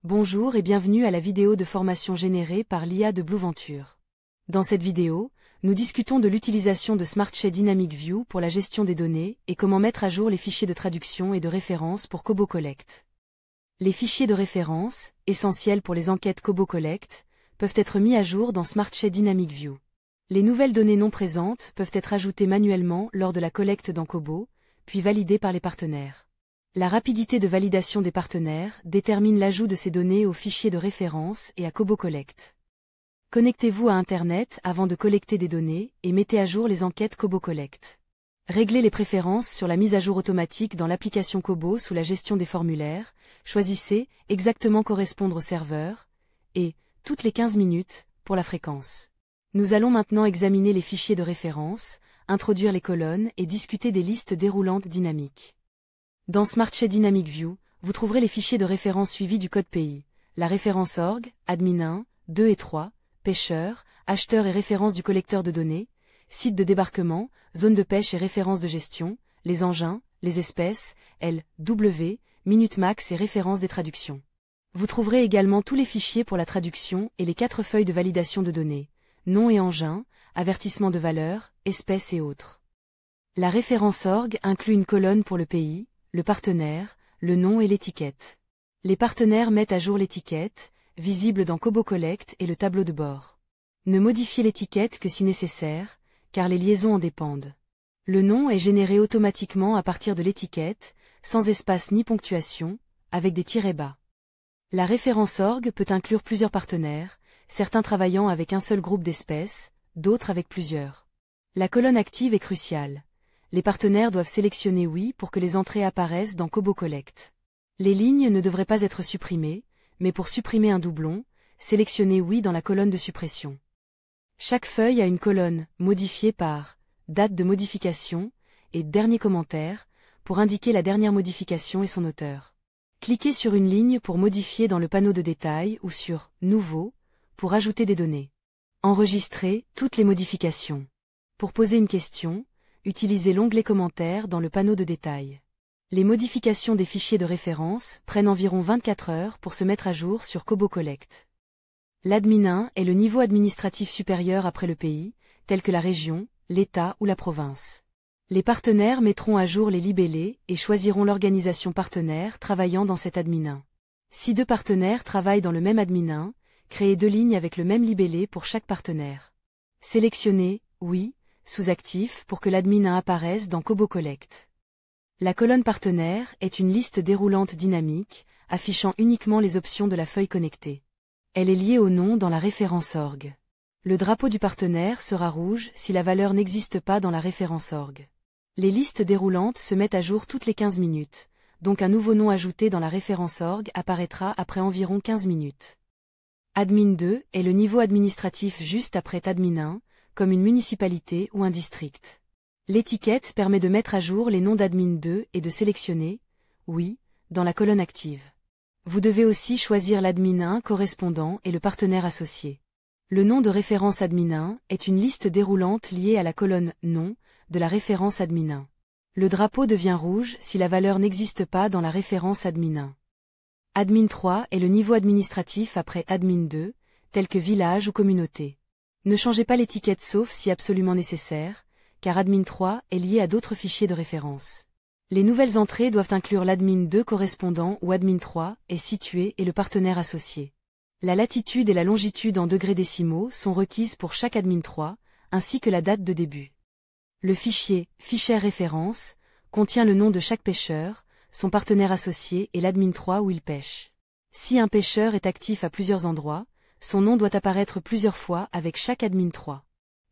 Bonjour et bienvenue à la vidéo de formation générée par l'IA de Blueventure. Dans cette vidéo, nous discutons de l'utilisation de SmartShay Dynamic View pour la gestion des données et comment mettre à jour les fichiers de traduction et de référence pour Kobo Collect. Les fichiers de référence, essentiels pour les enquêtes Kobo Collect, peuvent être mis à jour dans SmartShay Dynamic View. Les nouvelles données non présentes peuvent être ajoutées manuellement lors de la collecte dans Kobo, puis validées par les partenaires. La rapidité de validation des partenaires détermine l'ajout de ces données aux fichiers de référence et à Kobo Collect. Connectez-vous à Internet avant de collecter des données et mettez à jour les enquêtes Kobo Collect. Réglez les préférences sur la mise à jour automatique dans l'application Kobo sous la gestion des formulaires, choisissez « Exactement correspondre au serveur » et « Toutes les 15 minutes » pour la fréquence. Nous allons maintenant examiner les fichiers de référence, introduire les colonnes et discuter des listes déroulantes dynamiques. Dans SmartShay Dynamic View, vous trouverez les fichiers de référence suivis du code pays, la référence org, admin 1, 2 et 3, pêcheur, acheteur et référence du collecteur de données, site de débarquement, zone de pêche et référence de gestion, les engins, les espèces, L, W, minute max et référence des traductions. Vous trouverez également tous les fichiers pour la traduction et les 4 feuilles de validation de données, nom et engin, avertissement de valeur, espèces et autres. La référence org inclut une colonne pour le pays, le partenaire, le nom et l'étiquette. Les partenaires mettent à jour l'étiquette, visible dans Kobo Collect et le tableau de bord. Ne modifiez l'étiquette que si nécessaire, car les liaisons en dépendent. Le nom est généré automatiquement à partir de l'étiquette, sans espace ni ponctuation, avec des tirets bas. La référence org peut inclure plusieurs partenaires, certains travaillant avec un seul groupe d'espèces, d'autres avec plusieurs. La colonne active est cruciale. Les partenaires doivent sélectionner oui pour que les entrées apparaissent dans Kobo Collect. Les lignes ne devraient pas être supprimées, mais pour supprimer un doublon, sélectionnez oui dans la colonne de suppression. Chaque feuille a une colonne modifiée par date de modification et dernier commentaire pour indiquer la dernière modification et son auteur. Cliquez sur une ligne pour modifier dans le panneau de détail ou sur Nouveau pour ajouter des données. Enregistrez toutes les modifications. Pour poser une question, utilisez l'onglet Commentaires dans le panneau de détail. Les modifications des fichiers de référence prennent environ 24 heures pour se mettre à jour sur Kobo Collect. L'admin 1 est le niveau administratif supérieur après le pays, tel que la région, l'État ou la province. Les partenaires mettront à jour les libellés et choisiront l'organisation partenaire travaillant dans cet admin 1. Si 2 partenaires travaillent dans le même admin 1, créez 2 lignes avec le même libellé pour chaque partenaire. Sélectionnez « Oui » sous actif pour que l'admin 1 apparaisse dans Kobo Collect. La colonne partenaire est une liste déroulante dynamique, affichant uniquement les options de la feuille connectée. Elle est liée au nom dans la référence org. Le drapeau du partenaire sera rouge si la valeur n'existe pas dans la référence org. Les listes déroulantes se mettent à jour toutes les 15 minutes, donc un nouveau nom ajouté dans la référence org apparaîtra après environ 15 minutes. Admin 2 est le niveau administratif juste après admin 1, comme une municipalité ou un district. L'étiquette permet de mettre à jour les noms d'admin 2 et de sélectionner « Oui » dans la colonne active. Vous devez aussi choisir l'admin 1 correspondant et le partenaire associé. Le nom de référence admin 1 est une liste déroulante liée à la colonne « Nom » de la référence admin 1. Le drapeau devient rouge si la valeur n'existe pas dans la référence admin 1. Admin 3 est le niveau administratif après admin 2, tel que village ou communauté. Ne changez pas l'étiquette sauf si absolument nécessaire, car admin 3 est lié à d'autres fichiers de référence. Les nouvelles entrées doivent inclure l'admin 2 correspondant où admin 3 est situé et le partenaire associé. La latitude et la longitude en degrés décimaux sont requises pour chaque admin 3, ainsi que la date de début. Le fichier « Fichier référence » contient le nom de chaque pêcheur, son partenaire associé et l'admin 3 où il pêche. Si un pêcheur est actif à plusieurs endroits, son nom doit apparaître plusieurs fois avec chaque admin 3.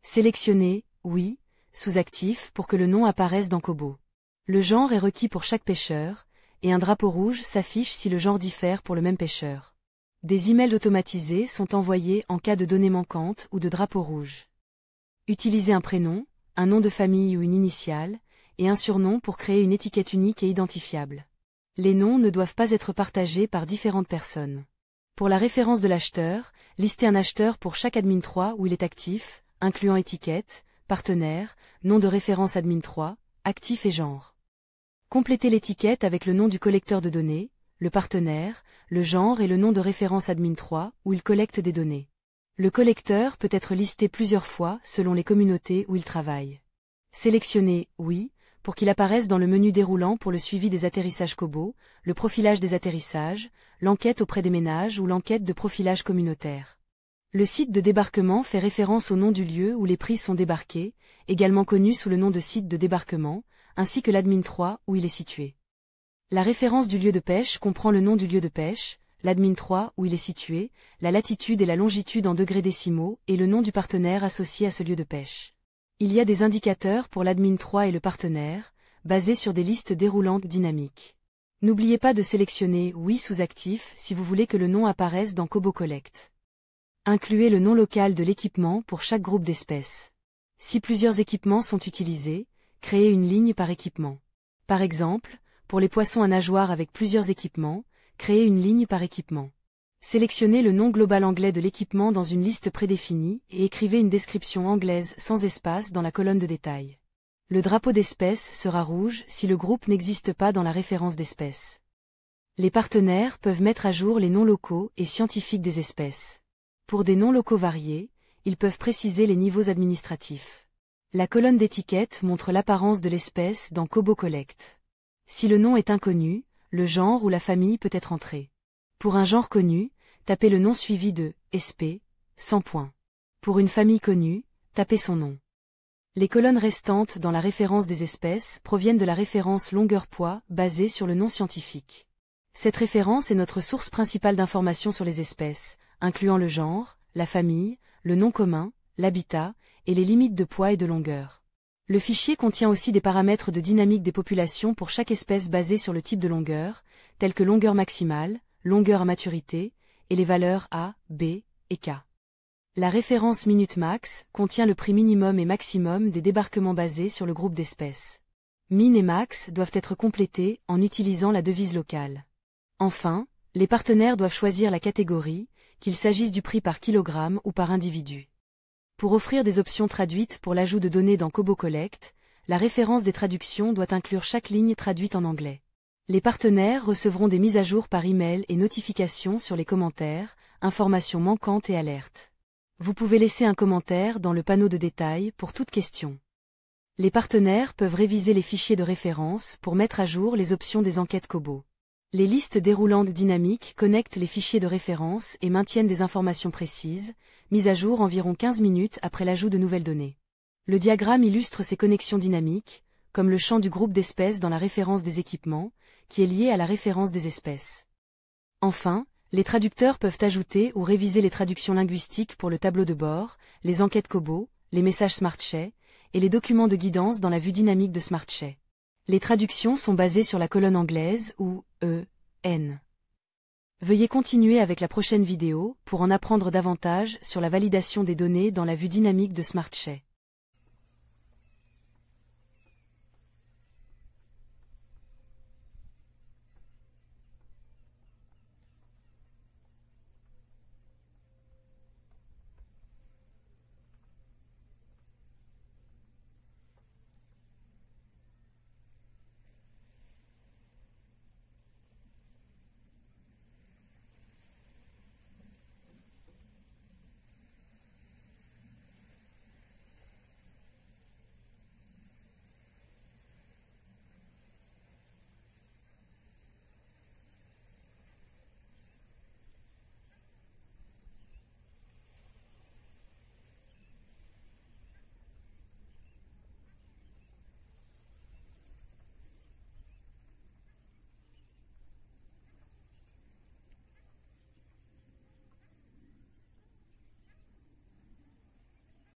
Sélectionnez « Oui » sous actif pour que le nom apparaisse dans Kobo. Le genre est requis pour chaque pêcheur, et un drapeau rouge s'affiche si le genre diffère pour le même pêcheur. Des emails automatisés sont envoyés en cas de données manquantes ou de drapeau rouge. Utilisez un prénom, un nom de famille ou une initiale, et un surnom pour créer une étiquette unique et identifiable. Les noms ne doivent pas être partagés par différentes personnes. Pour la référence de l'acheteur, listez un acheteur pour chaque admin 3 où il est actif, incluant étiquette, partenaire, nom de référence admin 3, actif et genre. Complétez l'étiquette avec le nom du collecteur de données, le partenaire, le genre et le nom de référence admin3 où il collecte des données. Le collecteur peut être listé plusieurs fois selon les communautés où il travaille. Sélectionnez « Oui » pour qu'il apparaisse dans le menu déroulant pour le suivi des atterrissages Kobo, le profilage des atterrissages, l'enquête auprès des ménages ou l'enquête de profilage communautaire. Le site de débarquement fait référence au nom du lieu où les prix sont débarqués, également connu sous le nom de site de débarquement, ainsi que l'admin3 où il est situé. La référence du lieu de pêche comprend le nom du lieu de pêche, l'admin3 où il est situé, la latitude et la longitude en degrés décimaux et le nom du partenaire associé à ce lieu de pêche. Il y a des indicateurs pour l'admin3 et le partenaire, basés sur des listes déroulantes dynamiques. N'oubliez pas de sélectionner « Oui » sous actif si vous voulez que le nom apparaisse dans Kobo Collect. Incluez le nom local de l'équipement pour chaque groupe d'espèces. Si plusieurs équipements sont utilisés, créez une ligne par équipement. Par exemple, pour les poissons à nageoires avec plusieurs équipements, créez une ligne par équipement. Sélectionnez le nom global anglais de l'équipement dans une liste prédéfinie et écrivez une description anglaise sans espace dans la colonne de détail. Le drapeau d'espèce sera rouge si le groupe n'existe pas dans la référence d'espèce. Les partenaires peuvent mettre à jour les noms locaux et scientifiques des espèces. Pour des noms locaux variés, ils peuvent préciser les niveaux administratifs. La colonne d'étiquette montre l'apparence de l'espèce dans Kobo Collect. Si le nom est inconnu, le genre ou la famille peut être entré. Pour un genre connu, tapez le nom suivi de « SP » 100 points. Pour une famille connue, tapez son nom. Les colonnes restantes dans la référence des espèces proviennent de la référence longueur-poids basée sur le nom scientifique. Cette référence est notre source principale d'informations sur les espèces, incluant le genre, la famille, le nom commun, l'habitat, et les limites de poids et de longueur. Le fichier contient aussi des paramètres de dynamique des populations pour chaque espèce basés sur le type de longueur, tels que longueur maximale, longueur à maturité, et les valeurs A, B et K. La référence minute max contient le prix minimum et maximum des débarquements basés sur le groupe d'espèces. Min et max doivent être complétés en utilisant la devise locale. Enfin, les partenaires doivent choisir la catégorie, qu'il s'agisse du prix par kilogramme ou par individu. Pour offrir des options traduites pour l'ajout de données dans Kobo Collect, la référence des traductions doit inclure chaque ligne traduite en anglais. Les partenaires recevront des mises à jour par email et notifications sur les commentaires, informations manquantes et alertes. Vous pouvez laisser un commentaire dans le panneau de détails pour toute question. Les partenaires peuvent réviser les fichiers de référence pour mettre à jour les options des enquêtes Kobo. Les listes déroulantes dynamiques connectent les fichiers de référence et maintiennent des informations précises, mises à jour environ 15 minutes après l'ajout de nouvelles données. Le diagramme illustre ces connexions dynamiques, comme le champ du groupe d'espèces dans la référence des équipements, qui est lié à la référence des espèces. Enfin, les traducteurs peuvent ajouter ou réviser les traductions linguistiques pour le tableau de bord, les enquêtes Kobo, les messages SmartShay, et les documents de guidance dans la vue dynamique de SmartShay. Les traductions sont basées sur la colonne anglaise ou EN. Veuillez continuer avec la prochaine vidéo pour en apprendre davantage sur la validation des données dans la vue dynamique de SmartShay.